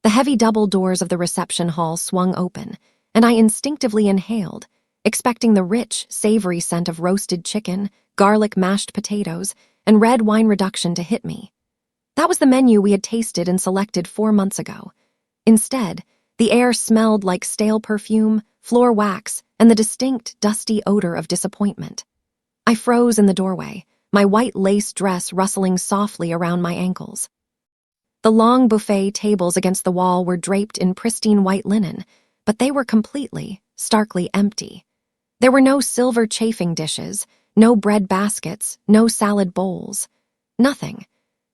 The heavy double doors of the reception hall swung open, and I instinctively inhaled, expecting the rich, savory scent of roasted chicken, garlic mashed potatoes, and red wine reduction to hit me. That was the menu we had tasted and selected 4 months ago. Instead, the air smelled like stale perfume, floor wax, and the distinct, dusty odor of disappointment. I froze in the doorway, my white lace dress rustling softly around my ankles. The long buffet tables against the wall were draped in pristine white linen, but they were completely, starkly empty. There were no silver chafing dishes, no bread baskets, no salad bowls. Nothing.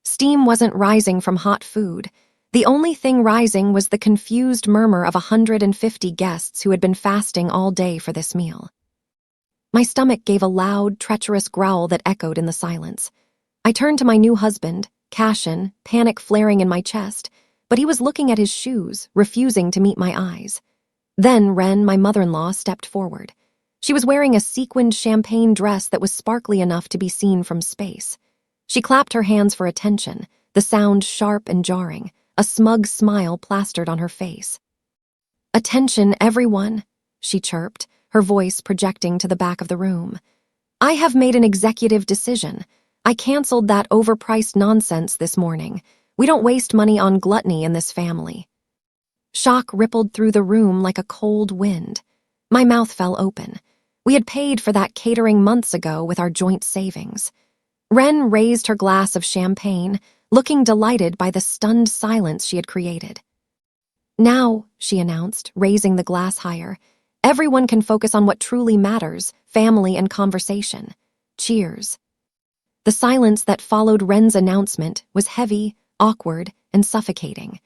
Steam wasn't rising from hot food. The only thing rising was the confused murmur of 150 guests who had been fasting all day for this meal. My stomach gave a loud, treacherous growl that echoed in the silence. I turned to my new husband, Cashin, panic flaring in my chest, but he was looking at his shoes, refusing to meet my eyes. Then Wren, my mother-in-law, stepped forward. She was wearing a sequined champagne dress that was sparkly enough to be seen from space. She clapped her hands for attention, the sound sharp and jarring, a smug smile plastered on her face. "Attention, everyone," she chirped, her voice projecting to the back of the room. "I have made an executive decision. I canceled that overpriced nonsense this morning. We don't waste money on gluttony in this family." Shock rippled through the room like a cold wind. My mouth fell open. We had paid for that catering months ago with our joint savings. Wren raised her glass of champagne, looking delighted by the stunned silence she had created. "Now," she announced, raising the glass higher, "everyone can focus on what truly matters, family and conversation. Cheers." The silence that followed Wren's announcement was heavy, awkward, and suffocating.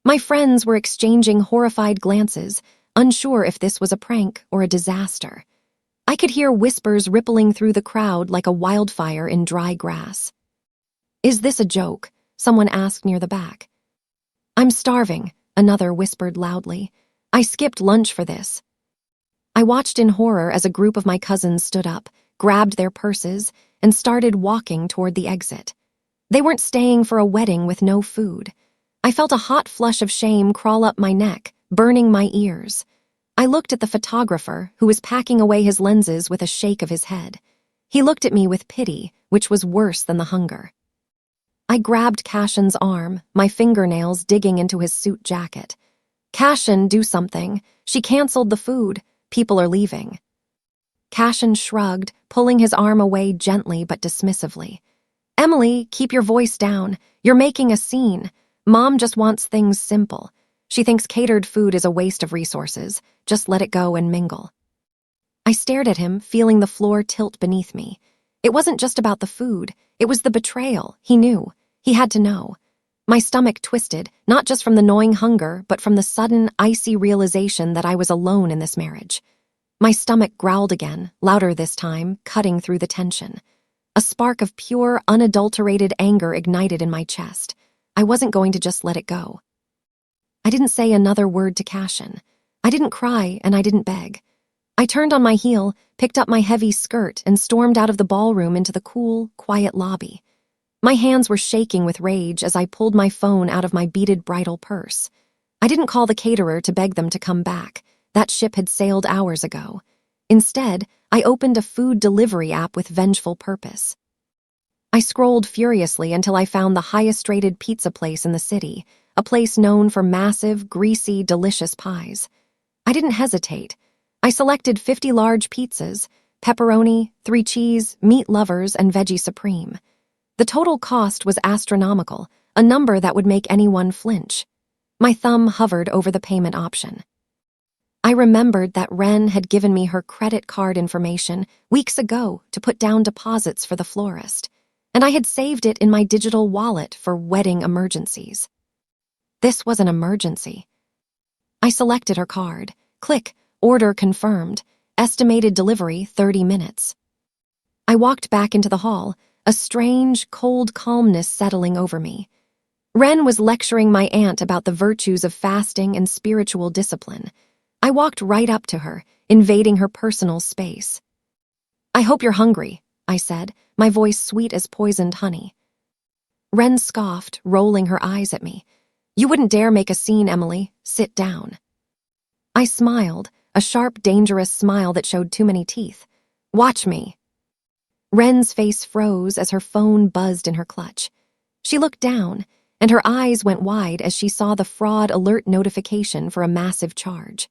My friends were exchanging horrified glances, unsure if this was a prank or a disaster. I could hear whispers rippling through the crowd like a wildfire in dry grass. "Is this a joke?" someone asked near the back. "I'm starving," another whispered loudly. "I skipped lunch for this." I watched in horror as a group of my cousins stood up, grabbed their purses, and started walking toward the exit. They weren't staying for a wedding with no food. I felt a hot flush of shame crawl up my neck, burning my ears. I looked at the photographer, who was packing away his lenses with a shake of his head. He looked at me with pity, which was worse than the hunger. I grabbed Cashin's arm, my fingernails digging into his suit jacket. "Cashin, do something. She canceled the food. People are leaving." Cashin shrugged, pulling his arm away gently but dismissively. "Emily, keep your voice down. You're making a scene. Mom just wants things simple. She thinks catered food is a waste of resources. Just let it go and mingle." I stared at him, feeling the floor tilt beneath me. It wasn't just about the food. It was the betrayal. He knew. He had to know. My stomach twisted, not just from the gnawing hunger, but from the sudden, icy realization that I was alone in this marriage. My stomach growled again, louder this time, cutting through the tension. A spark of pure, unadulterated anger ignited in my chest. I wasn't going to just let it go. I didn't say another word to Cashin. I didn't cry, and I didn't beg. I turned on my heel, picked up my heavy skirt, and stormed out of the ballroom into the cool, quiet lobby. My hands were shaking with rage as I pulled my phone out of my beaded bridal purse. I didn't call the caterer to beg them to come back. That ship had sailed hours ago. Instead, I opened a food delivery app with vengeful purpose. I scrolled furiously until I found the highest-rated pizza place in the city, a place known for massive, greasy, delicious pies. I didn't hesitate. I selected 50 large pizzas, pepperoni, 3 cheese, meat lovers, and veggie supreme. The total cost was astronomical, a number that would make anyone flinch. My thumb hovered over the payment option. I remembered that Wren had given me her credit card information weeks ago to put down deposits for the florist, and I had saved it in my digital wallet for wedding emergencies. This was an emergency. I selected her card. Click, order confirmed, estimated delivery 30 minutes. I walked back into the hall, a strange, cold calmness settling over me. Wren was lecturing my aunt about the virtues of fasting and spiritual discipline. I walked right up to her, invading her personal space. "I hope you're hungry," I said, my voice sweet as poisoned honey. Wren scoffed, rolling her eyes at me. You wouldn't dare make a scene, Emily. Sit down. I smiled, a sharp, dangerous smile that showed too many teeth. Watch me. Wren's face froze as her phone buzzed in her clutch. She looked down, and her eyes went wide as she saw the fraud alert notification for a massive charge.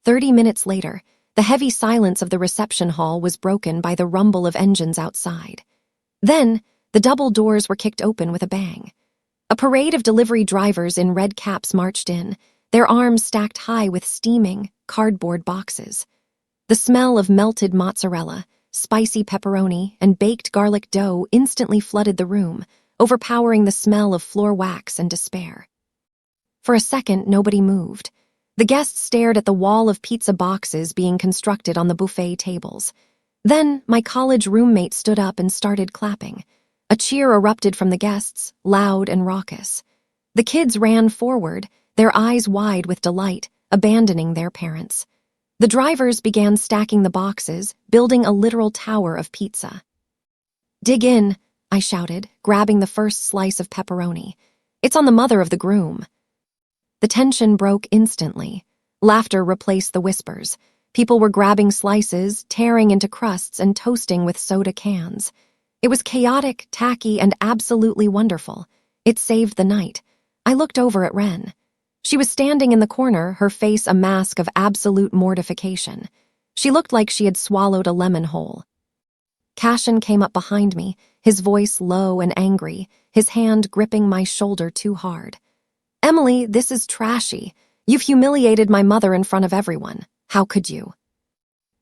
30 minutes later, the heavy silence of the reception hall was broken by the rumble of engines outside. Then, the double doors were kicked open with a bang. A parade of delivery drivers in red caps marched in, their arms stacked high with steaming, cardboard boxes. The smell of melted mozzarella, spicy pepperoni, and baked garlic dough instantly flooded the room, overpowering the smell of floor wax and despair. For a second, nobody moved. The guests stared at the wall of pizza boxes being constructed on the buffet tables. Then, my college roommate stood up and started clapping. A cheer erupted from the guests, loud and raucous. The kids ran forward, their eyes wide with delight, abandoning their parents. The drivers began stacking the boxes, building a literal tower of pizza. Dig in, I shouted, grabbing the first slice of pepperoni. It's on the mother of the groom. The tension broke instantly. Laughter replaced the whispers. People were grabbing slices, tearing into crusts, and toasting with soda cans. It was chaotic, tacky, and absolutely wonderful. It saved the night. I looked over at Wren. She was standing in the corner, her face a mask of absolute mortification. She looked like she had swallowed a lemon whole. Cashin came up behind me, his voice low and angry, his hand gripping my shoulder too hard. Emily, this is trashy. You've humiliated my mother in front of everyone. How could you?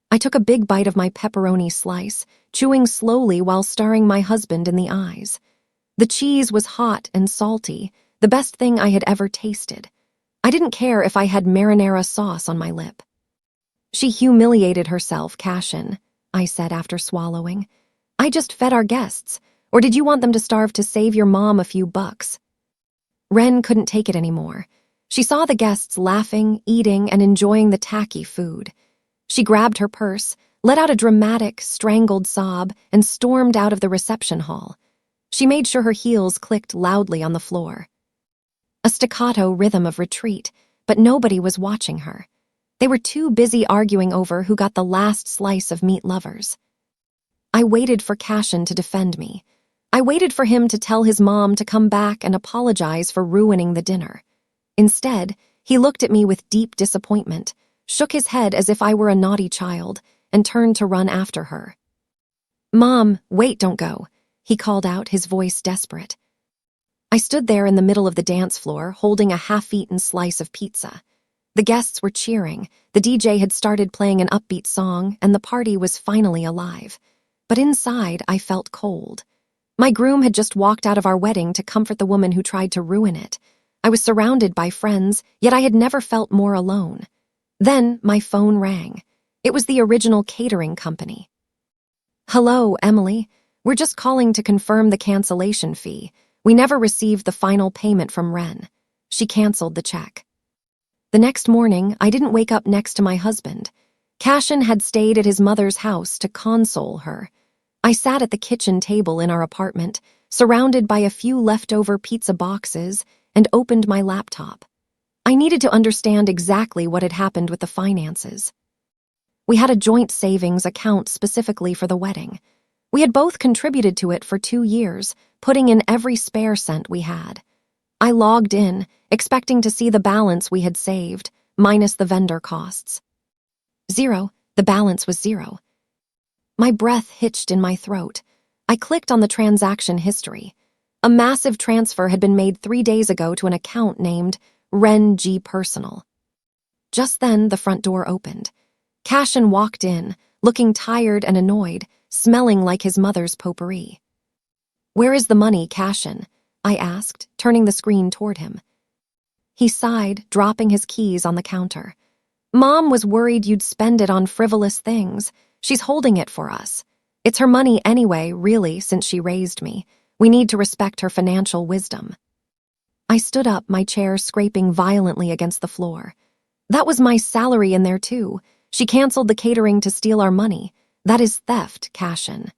I took a big bite of my pepperoni slice, chewing slowly while staring my husband in the eyes. The cheese was hot and salty, the best thing I had ever tasted. I didn't care if I had marinara sauce on my lip. She humiliated herself, Cashin, I said after swallowing. I just fed our guests. Or did you want them to starve to save your mom a few bucks? Wren couldn't take it anymore. She saw the guests laughing, eating, and enjoying the tacky food. She grabbed her purse, let out a dramatic, strangled sob, and stormed out of the reception hall. She made sure her heels clicked loudly on the floor. A staccato rhythm of retreat, but nobody was watching her. They were too busy arguing over who got the last slice of meat lovers. I waited for Cashin to defend me. I waited for him to tell his mom to come back and apologize for ruining the dinner. Instead, he looked at me with deep disappointment, shook his head as if I were a naughty child, and turned to run after her. Mom, wait, don't go, he called out, his voice desperate. I stood there in the middle of the dance floor, holding a half-eaten slice of pizza. The guests were cheering, the DJ had started playing an upbeat song, and the party was finally alive. But inside, I felt cold. My groom had just walked out of our wedding to comfort the woman who tried to ruin it. I was surrounded by friends, yet I had never felt more alone. Then my phone rang. It was the original catering company. Hello, Emily. We're just calling to confirm the cancellation fee. We never received the final payment from Wren. She canceled the check. The next morning, I didn't wake up next to my husband. Cashin had stayed at his mother's house to console her. I sat at the kitchen table in our apartment, surrounded by a few leftover pizza boxes, and opened my laptop. I needed to understand exactly what had happened with the finances. We had a joint savings account specifically for the wedding. We had both contributed to it for 2 years, putting in every spare cent we had. I logged in, expecting to see the balance we had saved, minus the vendor costs. 0. The balance was 0. My breath hitched in my throat. I clicked on the transaction history. A massive transfer had been made 3 days ago to an account named Wren G. Personal. Just then, the front door opened. Cashin walked in, looking tired and annoyed, smelling like his mother's potpourri. Where is the money, Cashin? I asked, turning the screen toward him. He sighed, dropping his keys on the counter. Mom was worried you'd spend it on frivolous things. She's holding it for us. It's her money anyway, really, since she raised me. We need to respect her financial wisdom. I stood up, my chair scraping violently against the floor. That was my salary in there, too. She canceled the catering to steal our money. That is theft, Cashin.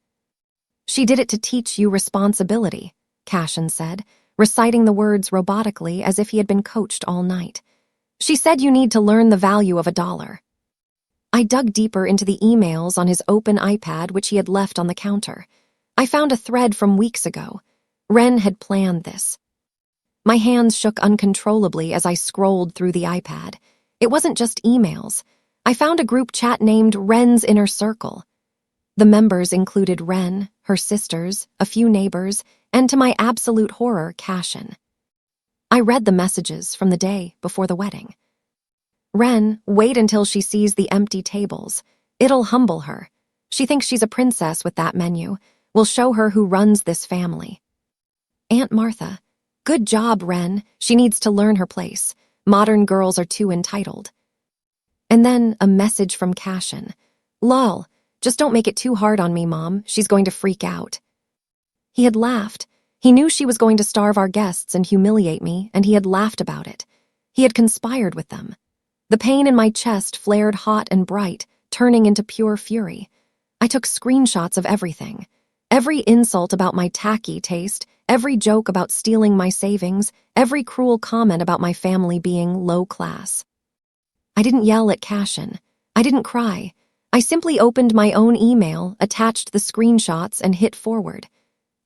She did it to teach you responsibility, Cashin said, reciting the words robotically as if he had been coached all night. She said you need to learn the value of $1. I dug deeper into the emails on his open iPad, which he had left on the counter. I found a thread from weeks ago. Ren had planned this. My hands shook uncontrollably as I scrolled through the iPad. It wasn't just emails. I found a group chat named Ren's Inner Circle. The members included Ren, her sisters, a few neighbors, and to my absolute horror, Cashin. I read the messages from the day before the wedding. Ren, wait until she sees the empty tables. It'll humble her. She thinks she's a princess with that menu. We'll show her who runs this family. Aunt Martha, good job, Ren. She needs to learn her place. Modern girls are too entitled. And then a message from Cashin. Lol, just don't make it too hard on me, Mom. She's going to freak out. He had laughed. He knew she was going to starve our guests and humiliate me, and he had laughed about it. He had conspired with them. The pain in my chest flared hot and bright, turning into pure fury. I took screenshots of everything. Every insult about my tacky taste, every joke about stealing my savings, every cruel comment about my family being low class. I didn't yell at Cashin. I didn't cry. I simply opened my own email, attached the screenshots, and hit forward.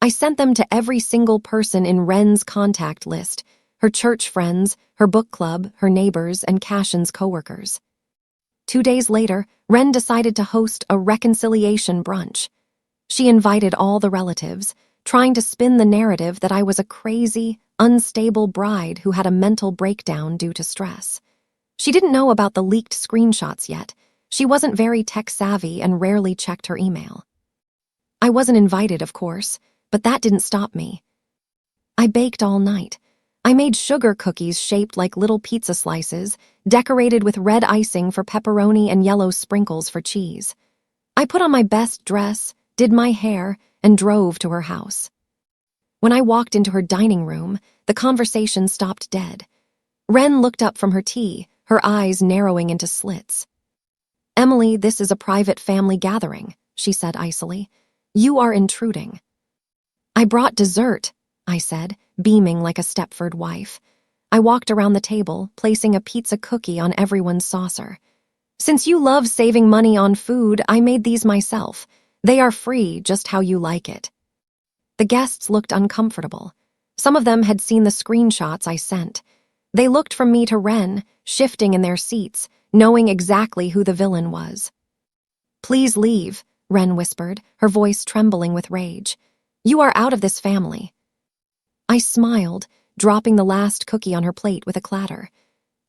I sent them to every single person in Ren's contact list, her church friends, her book club, her neighbors, and Cashin's coworkers. 2 days later, Ren decided to host a reconciliation brunch. She invited all the relatives, trying to spin the narrative that I was a crazy, unstable bride who had a mental breakdown due to stress. She didn't know about the leaked screenshots yet. She wasn't very tech-savvy and rarely checked her email. I wasn't invited, of course, but that didn't stop me. I baked all night. I made sugar cookies shaped like little pizza slices, decorated with red icing for pepperoni and yellow sprinkles for cheese. I put on my best dress, did my hair, and drove to her house. When I walked into her dining room, the conversation stopped dead. Ren looked up from her tea, her eyes narrowing into slits. Emily, this is a private family gathering, she said icily. You are intruding. I brought dessert, I said, beaming like a Stepford wife. I walked around the table, placing a pizza cookie on everyone's saucer. Since you love saving money on food, I made these myself. They are free, just how you like it. The guests looked uncomfortable. Some of them had seen the screenshots I sent. They looked from me to Ren, shifting in their seats, knowing exactly who the villain was. Please leave, Ren whispered, her voice trembling with rage. You are out of this family. I smiled, dropping the last cookie on her plate with a clatter.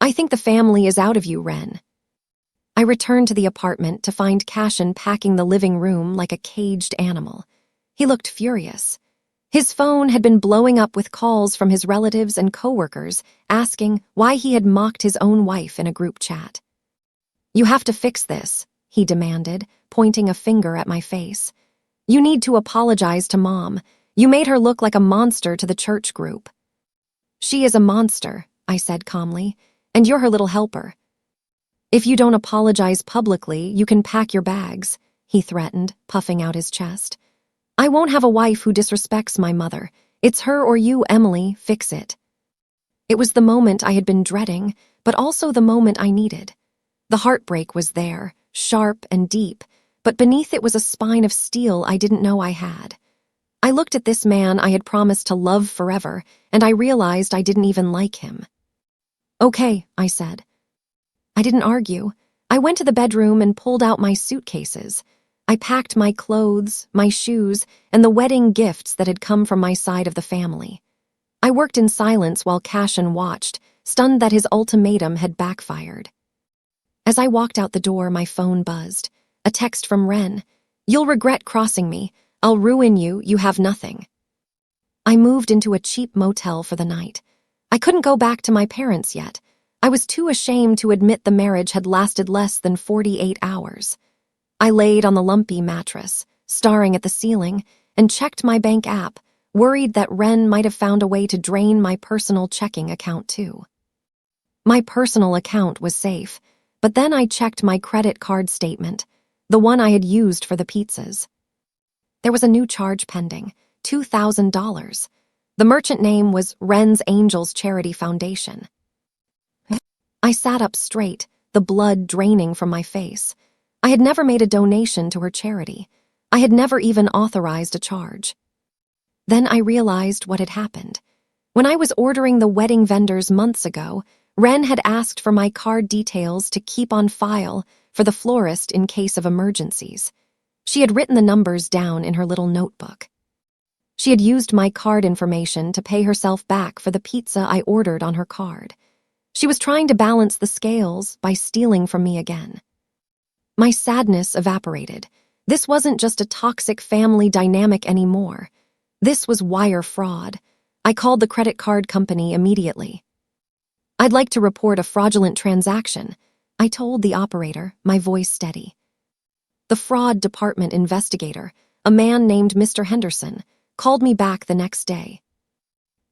I think the family is out of you, Ren. I returned to the apartment to find Cashin packing the living room like a caged animal. He looked furious. His phone had been blowing up with calls from his relatives and coworkers asking why he had mocked his own wife in a group chat. You have to fix this, he demanded, pointing a finger at my face. You need to apologize to Mom. You made her look like a monster to the church group. She is a monster, I said calmly, and you're her little helper. If you don't apologize publicly, you can pack your bags, he threatened, puffing out his chest. I won't have a wife who disrespects my mother. It's her or you, Emily, fix it. It was the moment I had been dreading, but also the moment I needed. The heartbreak was there, sharp and deep, but beneath it was a spine of steel I didn't know I had. I looked at this man I had promised to love forever, and I realized I didn't even like him. Okay, I said. I didn't argue. I went to the bedroom and pulled out my suitcases. I packed my clothes, my shoes, and the wedding gifts that had come from my side of the family. I worked in silence while Cashin watched, stunned that his ultimatum had backfired. As I walked out the door, my phone buzzed. A text from Ren. You'll regret crossing me. I'll ruin you. You have nothing. I moved into a cheap motel for the night. I couldn't go back to my parents yet. I was too ashamed to admit the marriage had lasted less than 48 hours. I laid on the lumpy mattress, staring at the ceiling, and checked my bank app, worried that Ren might have found a way to drain my personal checking account too. My personal account was safe, but then I checked my credit card statement, the one I had used for the pizzas. There was a new charge pending, $2,000. The merchant name was Wren's Angels Charity Foundation. I sat up straight, the blood draining from my face. I had never made a donation to her charity. I had never even authorized a charge. Then I realized what had happened. When I was ordering the wedding vendors months ago, Wren had asked for my card details to keep on file for the florist in case of emergencies. She had written the numbers down in her little notebook. She had used my card information to pay herself back for the pizza I ordered on her card. She was trying to balance the scales by stealing from me again. My sadness evaporated. This wasn't just a toxic family dynamic anymore. This was wire fraud. I called the credit card company immediately. "I'd like to report a fraudulent transaction," I told the operator, my voice steady. The fraud department investigator, a man named Mr. Henderson, called me back the next day.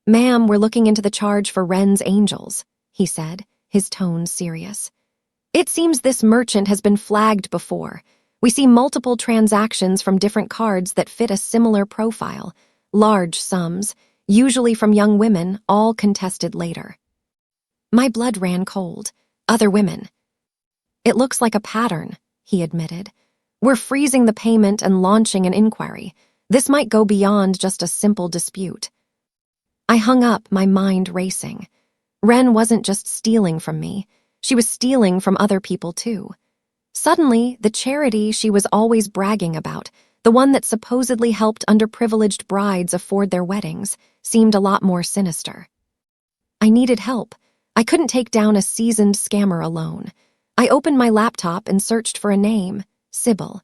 "Ma'am, we're looking into the charge for Wren's Angels," he said, his tone serious. "It seems this merchant has been flagged before. We see multiple transactions from different cards that fit a similar profile, large sums, usually from young women, all contested later." My blood ran cold. Other women. "It looks like a pattern," he admitted. "We're freezing the payment and launching an inquiry. This might go beyond just a simple dispute." I hung up, my mind racing. Wren wasn't just stealing from me. She was stealing from other people too. Suddenly, the charity she was always bragging about, the one that supposedly helped underprivileged brides afford their weddings, seemed a lot more sinister. I needed help. I couldn't take down a seasoned scammer alone. I opened my laptop and searched for a name, Sybil.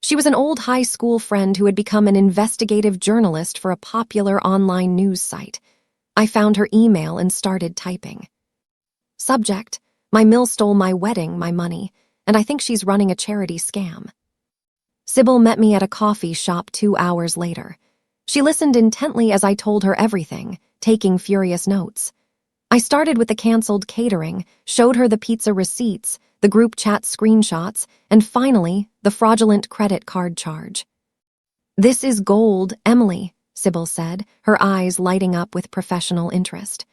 She was an old high school friend who had become an investigative journalist for a popular online news site. I found her email and started typing. Subject: "My mill stole my wedding, my money, and I think she's running a charity scam." Sybil met me at a coffee shop 2 hours later. She listened intently as I told her everything, taking furious notes. I started with the canceled catering, showed her the pizza receipts, the group chat screenshots, and finally, the fraudulent credit card charge. "This is gold, Emily," Sybil said, her eyes lighting up with professional interest.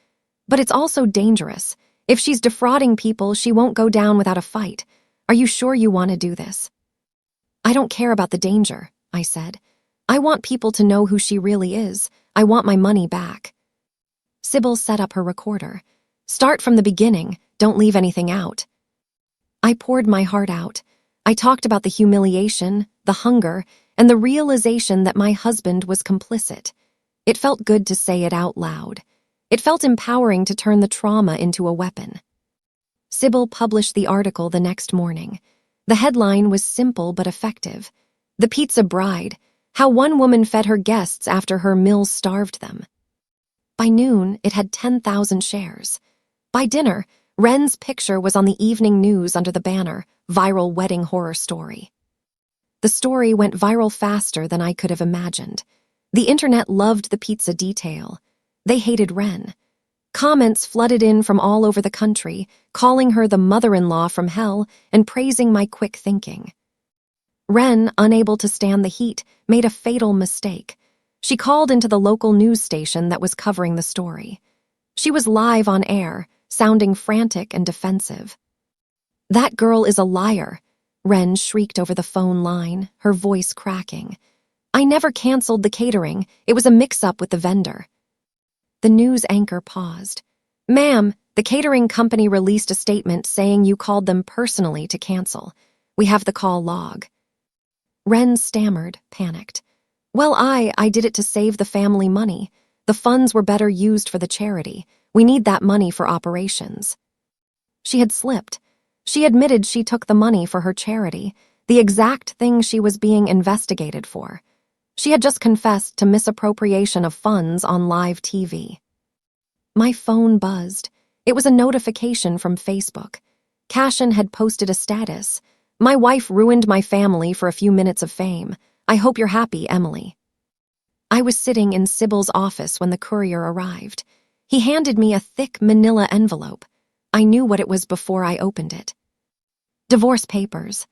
"But it's also dangerous. If she's defrauding people, she won't go down without a fight. Are you sure you want to do this?" "I don't care about the danger," I said. "I want people to know who she really is. I want my money back." Sybil set up her recorder. "Start from the beginning. Don't leave anything out." I poured my heart out. I talked about the humiliation, the hunger, and the realization that my husband was complicit. It felt good to say it out loud. It felt empowering to turn the trauma into a weapon. Sybil published the article the next morning. The headline was simple but effective. "The Pizza Bride: How One Woman Fed Her Guests After Her Mill Starved Them." By noon, it had 10,000 shares. By dinner, Wren's picture was on the evening news under the banner, "Viral Wedding Horror Story." The story went viral faster than I could have imagined. The internet loved the pizza detail. They hated Wren. Comments flooded in from all over the country, calling her the mother-in-law from hell and praising my quick thinking. Wren, unable to stand the heat, made a fatal mistake. She called into the local news station that was covering the story. She was live on air, sounding frantic and defensive. "That girl is a liar," Wren shrieked over the phone line, her voice cracking. "I never canceled the catering. It was a mix-up with the vendor." The news anchor paused. "Ma'am, the catering company released a statement saying you called them personally to cancel. We have the call log." Wren stammered, panicked. "Well, I did it to save the family money. The funds were better used for the charity. We need that money for operations." She had slipped. She admitted she took the money for her charity, the exact thing she was being investigated for. She had just confessed to misappropriation of funds on live TV. My phone buzzed. It was a notification from Facebook. Cashin had posted a status. "My wife ruined my family for a few minutes of fame. I hope you're happy, Emily." I was sitting in Sybil's office when the courier arrived. He handed me a thick manila envelope. I knew what it was before I opened it. Divorce papers.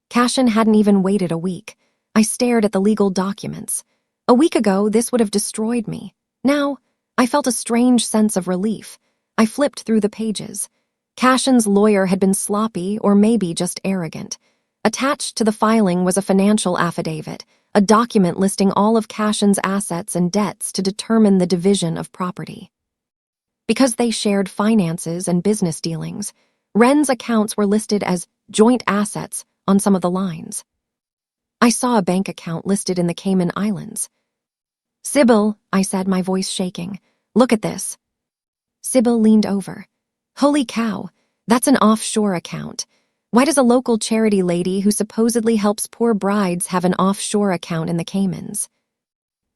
Cashin hadn't even waited a week. I stared at the legal documents. A week ago, this would have destroyed me. Now, I felt a strange sense of relief. I flipped through the pages. Cashin's lawyer had been sloppy or maybe just arrogant. Attached to the filing was a financial affidavit, a document listing all of Cashin's assets and debts to determine the division of property. Because they shared finances and business dealings, Wren's accounts were listed as joint assets on some of the lines. I saw a bank account listed in the Cayman Islands. "Sybil," I said, my voice shaking, "look at this." Sybil leaned over. "Holy cow, that's an offshore account. Why does a local charity lady who supposedly helps poor brides have an offshore account in the Caymans?"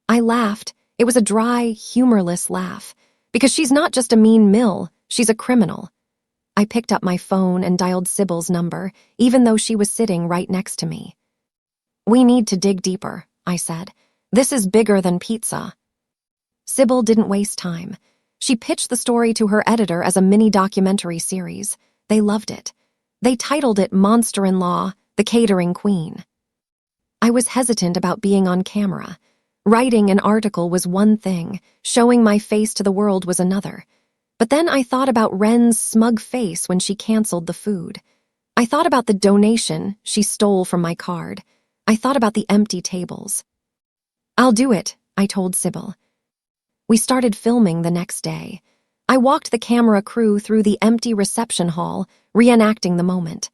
I laughed. It was a dry, humorless laugh. Because she's not just a mean mill, she's a criminal. I picked up my phone and dialed Sybil's number, even though she was sitting right next to me. "We need to dig deeper," I said. "This is bigger than pizza." Sybil didn't waste time. She pitched the story to her editor as a mini-documentary series. They loved it. They titled it Monster-in-Law, the Catering Queen. I was hesitant about being on camera. Writing an article was one thing, showing my face to the world was another. But then I thought about Wren's smug face when she canceled the food. I thought about the donation she stole from my card. I thought about the empty tables. "I'll do it," I told Sybil. We started filming the next day. I walked the camera crew through the empty reception hall, reenacting the moment.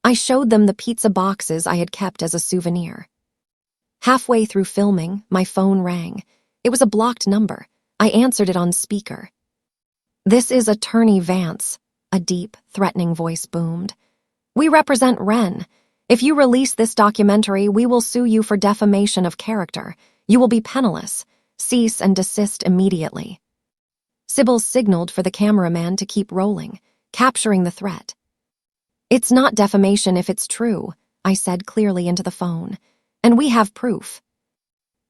I showed them the pizza boxes I had kept as a souvenir. Halfway through filming, my phone rang. It was a blocked number. I answered it on speaker. "This is Attorney Vance," a deep, threatening voice boomed. "We represent Wren. If you release this documentary, we will sue you for defamation of character. You will be penniless. Cease and desist immediately." Sybil signaled for the cameraman to keep rolling, capturing the threat. "It's not defamation if it's true," I said clearly into the phone. "And we have proof."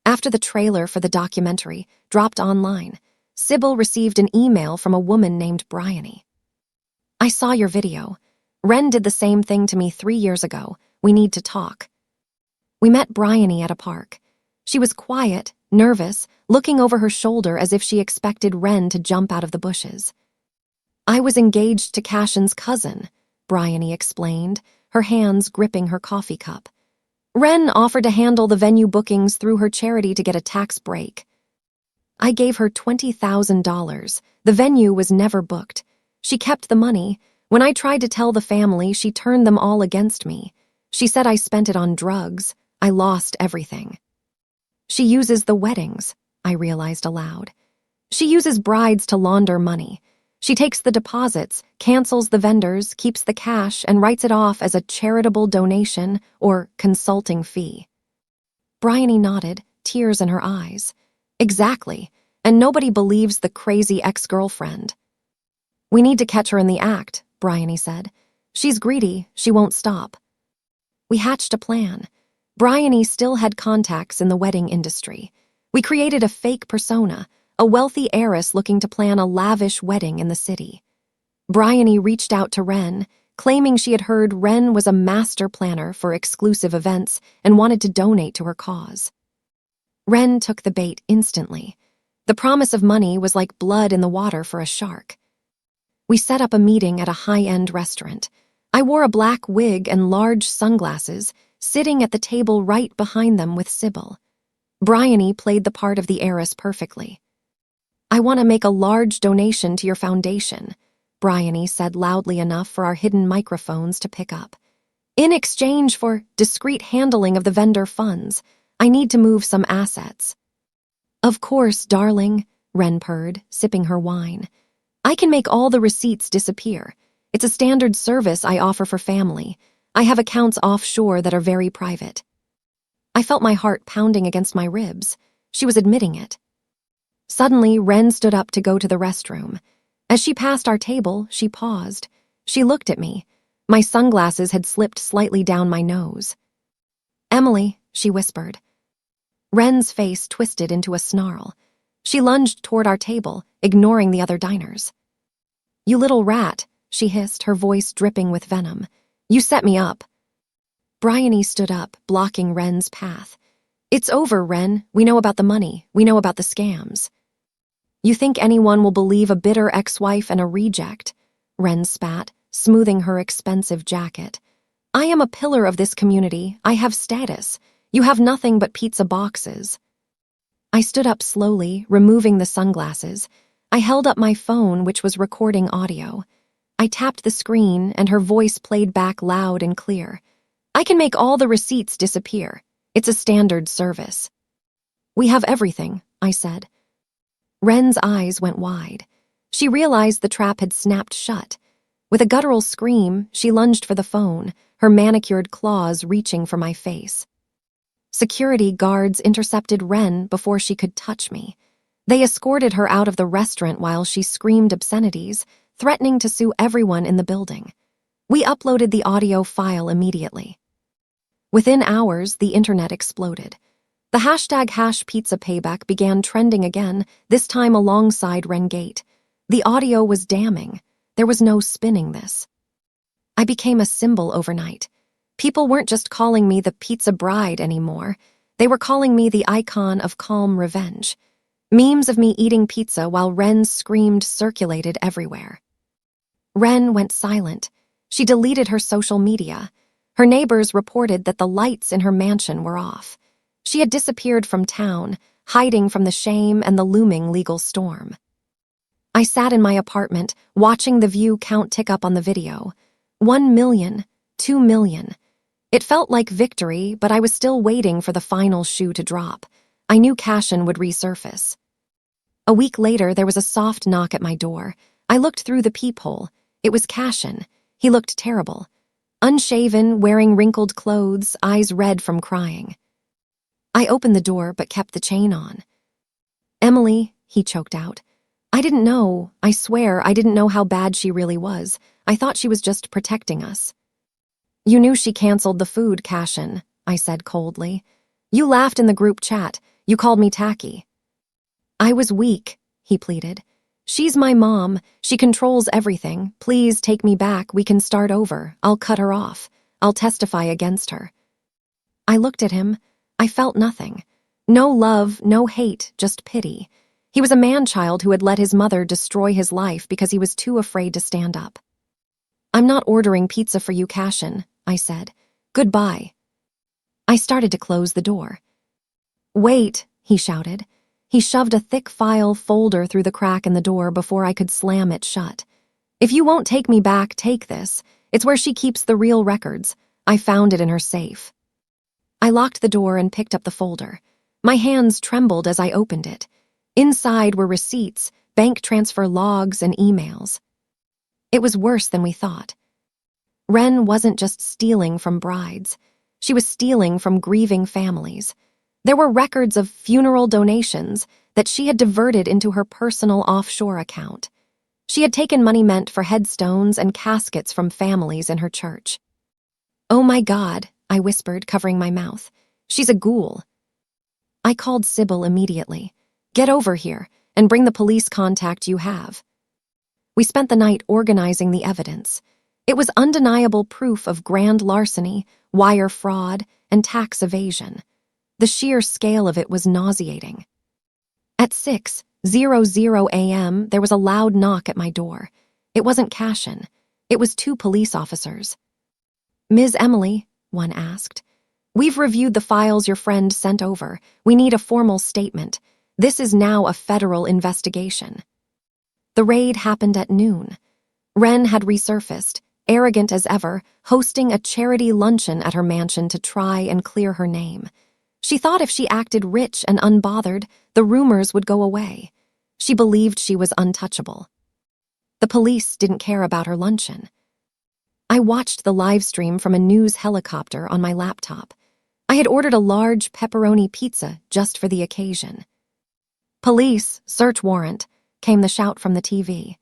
After the trailer for the documentary dropped online, Sybil received an email from a woman named Bryony. "I saw your video. Wren did the same thing to me 3 years ago. We need to talk." We met Bryony at a park. She was quiet, nervous, looking over her shoulder as if she expected Wren to jump out of the bushes. "I was engaged to Cashin's cousin," Bryony explained, her hands gripping her coffee cup. "Wren offered to handle the venue bookings through her charity to get a tax break. I gave her $20,000. The venue was never booked. She kept the money. When I tried to tell the family, she turned them all against me. She said I spent it on drugs. I lost everything." "She uses the weddings," I realized aloud. "She uses brides to launder money. She takes the deposits, cancels the vendors, keeps the cash, and writes it off as a charitable donation or consulting fee." Bryony nodded, tears in her eyes. "Exactly, and nobody believes the crazy ex-girlfriend." "We need to catch her in the act," Bryony said. "She's greedy, she won't stop." We hatched a plan. Bryony still had contacts in the wedding industry. We created a fake persona, a wealthy heiress looking to plan a lavish wedding in the city. Bryony reached out to Wren, claiming she had heard Wren was a master planner for exclusive events and wanted to donate to her cause. Wren took the bait instantly. The promise of money was like blood in the water for a shark. We set up a meeting at a high-end restaurant. I wore a black wig and large sunglasses, sitting at the table right behind them with Sybil. Bryony played the part of the heiress perfectly. "I want to make a large donation to your foundation," Bryony said loudly enough for our hidden microphones to pick up. "In exchange for discreet handling of the vendor funds, I need to move some assets." "Of course, darling," Wren purred, sipping her wine. "I can make all the receipts disappear. It's a standard service I offer for family. I have accounts offshore that are very private." I felt my heart pounding against my ribs. She was admitting it. Suddenly, Wren stood up to go to the restroom. As she passed our table, she paused. She looked at me. My sunglasses had slipped slightly down my nose. "Emily," she whispered. Wren's face twisted into a snarl. She lunged toward our table, ignoring the other diners. "You little rat," she hissed, her voice dripping with venom. "You set me up." Bryony stood up, blocking Wren's path. "It's over, Wren. We know about the money. We know about the scams." You think anyone will believe a bitter ex-wife and a reject? Ren spat, smoothing her expensive jacket. I am a pillar of this community. I have status. You have nothing but pizza boxes. I stood up slowly, removing the sunglasses. I held up my phone, which was recording audio. I tapped the screen, and her voice played back loud and clear. I can make all the receipts disappear. It's a standard service. We have everything, I said. Ren's eyes went wide. She realized the trap had snapped shut. With a guttural scream, she lunged for the phone, her manicured claws reaching for my face. Security guards intercepted Ren before she could touch me. They escorted her out of the restaurant while she screamed obscenities, threatening to sue everyone in the building. We uploaded the audio file immediately. Within hours, the internet exploded. The hashtag #HashPizzaPayback began trending again, this time alongside Rengate. The audio was damning. There was no spinning this. I became a symbol overnight. People weren't just calling me the pizza bride anymore. They were calling me the icon of calm revenge. Memes of me eating pizza while Ren screamed circulated everywhere. Ren went silent. She deleted her social media. Her neighbors reported that the lights in her mansion were off. She had disappeared from town, hiding from the shame and the looming legal storm. I sat in my apartment, watching the view count tick up on the video. 1 million, 2 million. It felt like victory, but I was still waiting for the final shoe to drop. I knew Cashin would resurface. A week later, there was a soft knock at my door. I looked through the peephole. It was Cashin. He looked terrible. Unshaven, wearing wrinkled clothes, eyes red from crying. I opened the door but kept the chain on. Emily, he choked out. I didn't know. I swear I didn't know how bad she really was. I thought she was just protecting us. You knew she canceled the food, Cashin, I said coldly. You laughed in the group chat. You called me tacky. I was weak, he pleaded. She's my mom. She controls everything. Please take me back. We can start over. I'll cut her off. I'll testify against her. I looked at him. I felt nothing. No love, no hate, just pity. He was a man-child who had let his mother destroy his life because he was too afraid to stand up. I'm not ordering pizza for you, Cashin, I said. Goodbye. I started to close the door. Wait, he shouted. He shoved a thick file folder through the crack in the door before I could slam it shut. If you won't take me back, take this. It's where she keeps the real records. I found it in her safe. I locked the door and picked up the folder. My hands trembled as I opened it. Inside were receipts, bank transfer logs, and emails. It was worse than we thought. Ren wasn't just stealing from brides. She was stealing from grieving families. There were records of funeral donations that she had diverted into her personal offshore account. She had taken money meant for headstones and caskets from families in her church. Oh my God, I whispered, covering my mouth. She's a ghoul. I called Sybil immediately. Get over here and bring the police contact you have. We spent the night organizing the evidence. It was undeniable proof of grand larceny, wire fraud, and tax evasion. The sheer scale of it was nauseating. At 6:00 a.m., there was a loud knock at my door. It wasn't Cashin. It was 2 police officers. Ms. Emily, one asked, we've reviewed the files your friend sent over. We need a formal statement. This is now a federal investigation. The raid happened at noon. Ren had resurfaced, arrogant as ever, hosting a charity luncheon at her mansion to try and clear her name. She thought if she acted rich and unbothered, the rumors would go away. She believed she was untouchable. The police didn't care about her luncheon. I watched the live stream from a news helicopter on my laptop. I had ordered a large pepperoni pizza just for the occasion. Police, search warrant, came the shout from the TV.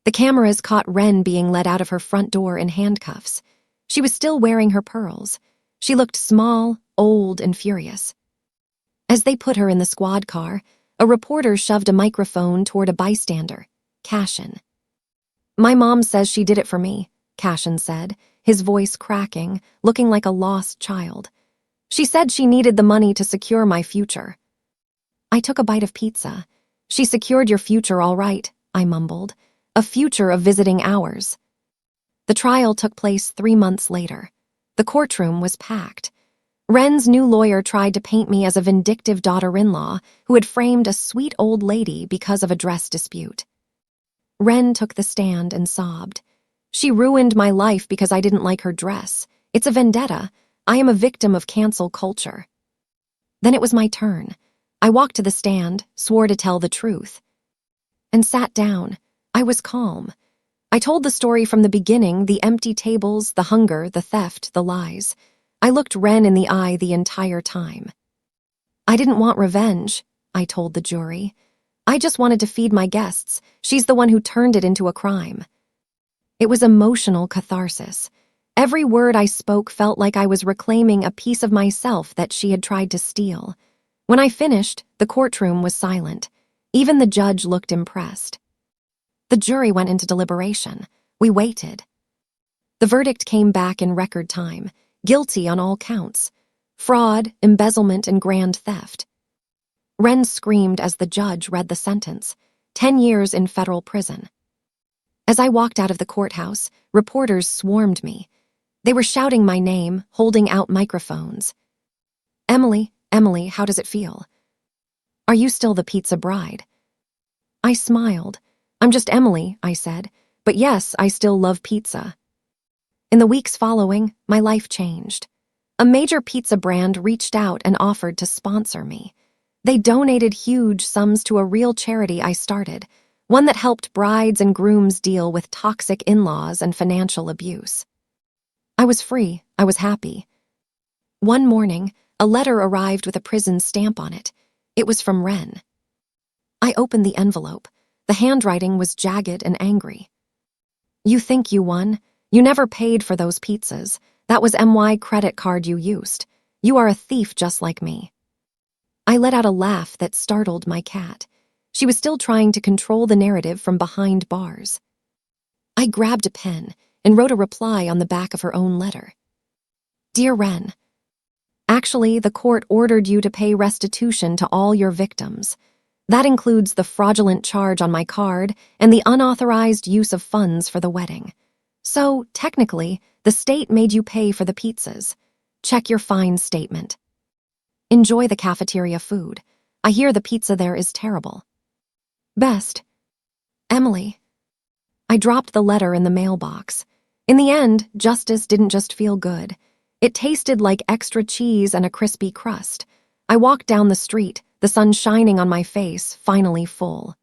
The cameras caught Ren being led out of her front door in handcuffs. She was still wearing her pearls. She looked small, old, and furious. As they put her in the squad car, a reporter shoved a microphone toward a bystander, Cashin. My mom says she did it for me, Cashin said, his voice cracking, looking like a lost child. She said she needed the money to secure my future. I took a bite of pizza. She secured your future all right, I mumbled. A future of visiting ours. The trial took place 3 months later. The courtroom was packed. Wren's new lawyer tried to paint me as a vindictive daughter-in-law who had framed a sweet old lady because of a dress dispute. Wren took the stand and sobbed. She ruined my life because I didn't like her dress. It's a vendetta. I am a victim of cancel culture. Then it was my turn. I walked to the stand, swore to tell the truth, and sat down. I was calm. I told the story from the beginning, the empty tables, the hunger, the theft, the lies. I looked Wren in the eye the entire time. I didn't want revenge, I told the jury. I just wanted to feed my guests. She's the one who turned it into a crime. It was emotional catharsis. Every word I spoke felt like I was reclaiming a piece of myself that she had tried to steal. When I finished, the courtroom was silent. Even the judge looked impressed. The jury went into deliberation. We waited. The verdict came back in record time. Guilty on all counts. Fraud, embezzlement, and grand theft. Wren screamed as the judge read the sentence. 10 years in federal prison. As I walked out of the courthouse, reporters swarmed me. They were shouting my name, holding out microphones. Emily, Emily, how does it feel? Are you still the pizza bride? I smiled. I'm just Emily, I said, but yes, I still love pizza. In the weeks following, my life changed. A major pizza brand reached out and offered to sponsor me. They donated huge sums to a real charity I started, one that helped brides and grooms deal with toxic in-laws and financial abuse. I was free. I was happy. One morning, a letter arrived with a prison stamp on it. It was from Wren. I opened the envelope. The handwriting was jagged and angry. You think you won? You never paid for those pizzas. That was MY credit card you used. You are a thief just like me. I let out a laugh that startled my cat. She was still trying to control the narrative from behind bars. I grabbed a pen and wrote a reply on the back of her own letter. Dear Wren, actually, the court ordered you to pay restitution to all your victims. That includes the fraudulent charge on my card and the unauthorized use of funds for the wedding. So, technically, the state made you pay for the pizzas. Check your fine statement. Enjoy the cafeteria food. I hear the pizza there is terrible. Best. Emily. I dropped the letter in the mailbox. In the end, justice didn't just feel good. It tasted like extra cheese and a crispy crust. I walked down the street, the sun shining on my face, finally full.